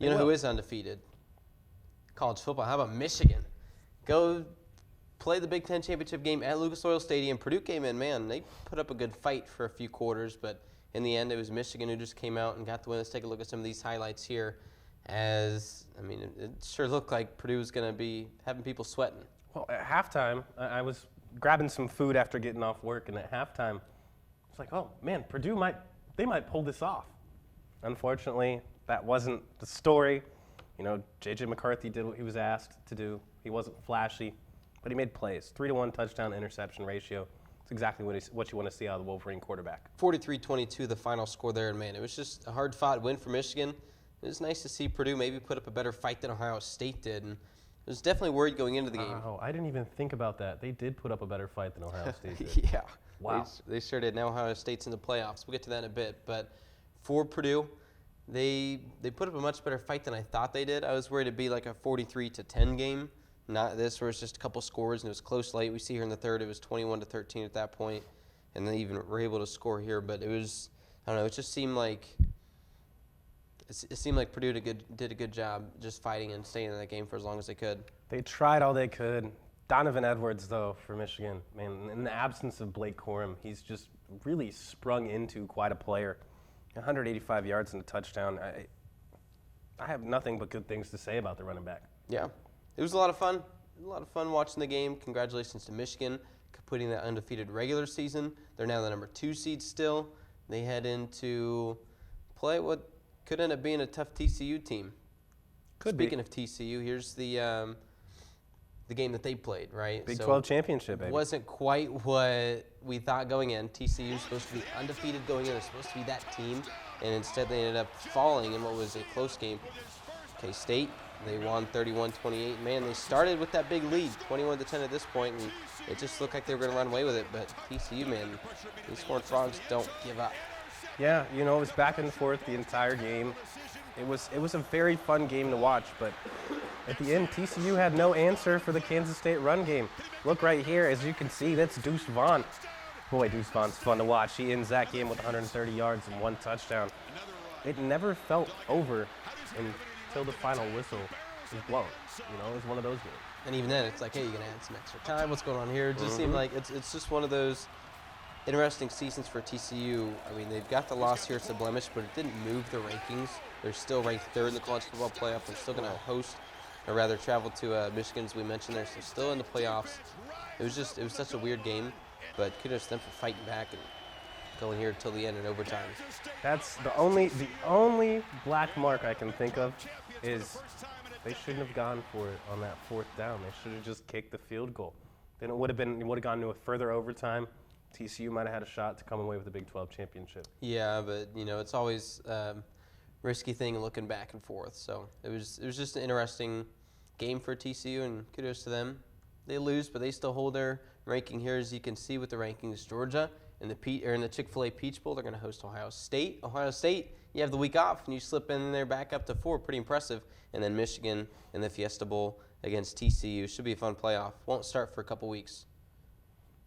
You know who is undefeated? College football. How about Michigan? Go play the Big Ten championship game at Lucas Oil Stadium. Purdue came in, man. They put up a good fight for a few quarters, but in the end, it was Michigan who just came out and got the win. Let's take a look at some of these highlights here. It sure looked like Purdue was going to be having people sweating. Well, at halftime, I was grabbing some food after getting off work, and at halftime, it's like, oh man, Purdue might pull this off. Unfortunately, that wasn't the story. You know, J.J. McCarthy did what he was asked to do. He wasn't flashy, but he made plays. 3-to-1 touchdown interception ratio. It's exactly what you want to see out of the Wolverine quarterback. 43-22, the final score there, and man, it was just a hard-fought win for Michigan. It was nice to see Purdue maybe put up a better fight than Ohio State did, and I was definitely worried going into the game. Oh, I didn't even think about that. They did put up a better fight than Ohio State did. Yeah. Wow. They sure did. Now Ohio State's in the playoffs. We'll get to that in a bit, but for Purdue, they put up a much better fight than I thought they did. I was worried it'd be like a 43-10 game. Not this, where it's just a couple scores and it was close late. We see here in the third it was 21-13 at that point, and they even were able to score here. But it was, I don't know, it just seemed like Purdue did a good job just fighting and staying in that game for as long as they could. They tried all they could. Donovan Edwards, though, for Michigan, man, in the absence of Blake Corum, he's just really sprung into quite a player. 185 yards and a touchdown. I have nothing but good things to say about the running back. Yeah. It was a lot of fun. A lot of fun watching the game. Congratulations to Michigan completing that undefeated regular season. They're now the number 2 seed still. They head into play what could end up being a tough TCU team. Speaking of TCU, here's the game that they played, right? Big 12 championship, baby. It wasn't quite what we thought going in. TCU was supposed to be undefeated going in. They're supposed to be that team, and instead they ended up falling in what was a close game. K-State, they won 31-28. Man, they started with that big lead, 21-10 at this point, and it just looked like they were going to run away with it. But TCU, man, these Horned Frogs don't give up. Yeah, you know, it was back and forth the entire game. It was a very fun game to watch, but at the end, TCU had no answer for the Kansas State run game. Look right here, as you can see, that's Deuce Vaughn. Boy, Deuce Vaughn's fun to watch. He ends that game with 130 yards and 1 touchdown. It never felt over until the final whistle was blown. You know, it was one of those games. And even then, it's like, hey, you're going to add some extra time. What's going on here? It just seemed like it's just one of those interesting seasons for TCU. I mean, they've got the loss here. It's a blemish, but it didn't move the rankings. They're still ranked 3rd in the college football playoff. They're still going to host, or rather travel to Michigan, as we mentioned there. So still in the playoffs. It was such a weird game, but kudos to them for fighting back and going here until the end in overtime. That's the only black mark I can think of is they shouldn't have gone for it on that 4th down. They should have just kicked the field goal. Then it would have gone to a further overtime. TCU might have had a shot to come away with the Big 12 championship. Yeah, but you know, it's always risky thing looking back and forth. So it was just an interesting game for TCU, and kudos to them. They lose, but they still hold their ranking here, as you can see with the rankings. Georgia in the Chick-fil-A Peach Bowl, they're going to host Ohio State. Ohio State, you have the week off, and you slip in there back up to 4. Pretty impressive. And then Michigan in the Fiesta Bowl against TCU. Should be a fun playoff. Won't start for a couple weeks.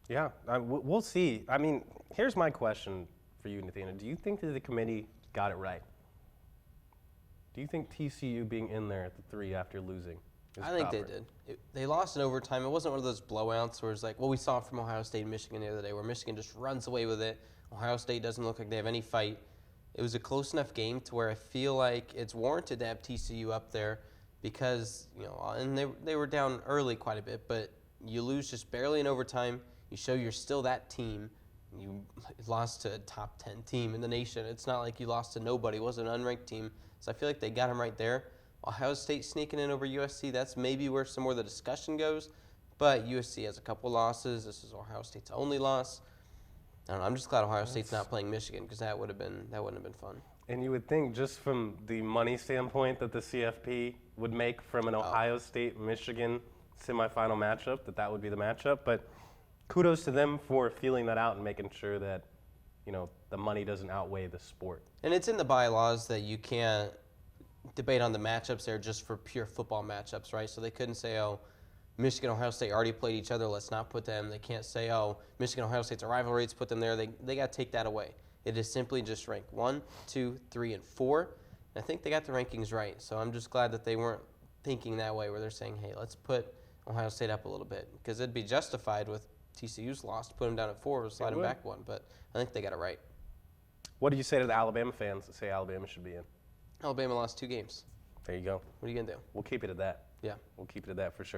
Yeah, we'll see. I mean, here's my question for you, Nathaniel. Do you think that the committee got it right? Do you think TCU being in there at the 3 after losing is I think proper? they did. They lost in overtime. It wasn't one of those blowouts where it's like, well, we saw it from Ohio State and Michigan the other day, where Michigan just runs away with it. Ohio State doesn't look like they have any fight. It was a close enough game to where I feel like it's warranted to have TCU up there because, you know, and they were down early quite a bit, but you lose just barely in overtime. You show you're still that team. You lost to a top 10 team in the nation. It's not like you lost to nobody. It wasn't an unranked team. So I feel like they got him right there. Ohio State sneaking in over USC, that's maybe where some more of the discussion goes. But USC has a couple losses. This is Ohio State's only loss. I don't know. I'm just glad Ohio State's not playing Michigan because that wouldn't have been fun. And you would think just from the money standpoint that the CFP would make from an Ohio State-Michigan semifinal matchup, that would be the matchup. But kudos to them for feeling that out and making sure that, you know, the money doesn't outweigh the sport. And it's in the bylaws that you can't debate on the matchups there just for pure football matchups, right? So they couldn't say, oh, Michigan and Ohio State already played each other, let's not put them. They can't say, oh, Michigan and Ohio State's a rivalry, let's put them there. They got to take that away. It is simply just ranked 1, 2, 3, and 4. And I think they got the rankings right. So I'm just glad that they weren't thinking that way, where they're saying, hey, let's put Ohio State up a little bit, because it'd be justified with TCU's loss to put them down at 4 or slide them back 1. But I think they got it right. What do you say to the Alabama fans that say Alabama should be in? Alabama lost 2 games. There you go. What are you going to do? We'll keep it at that. Yeah. We'll keep it at that for sure.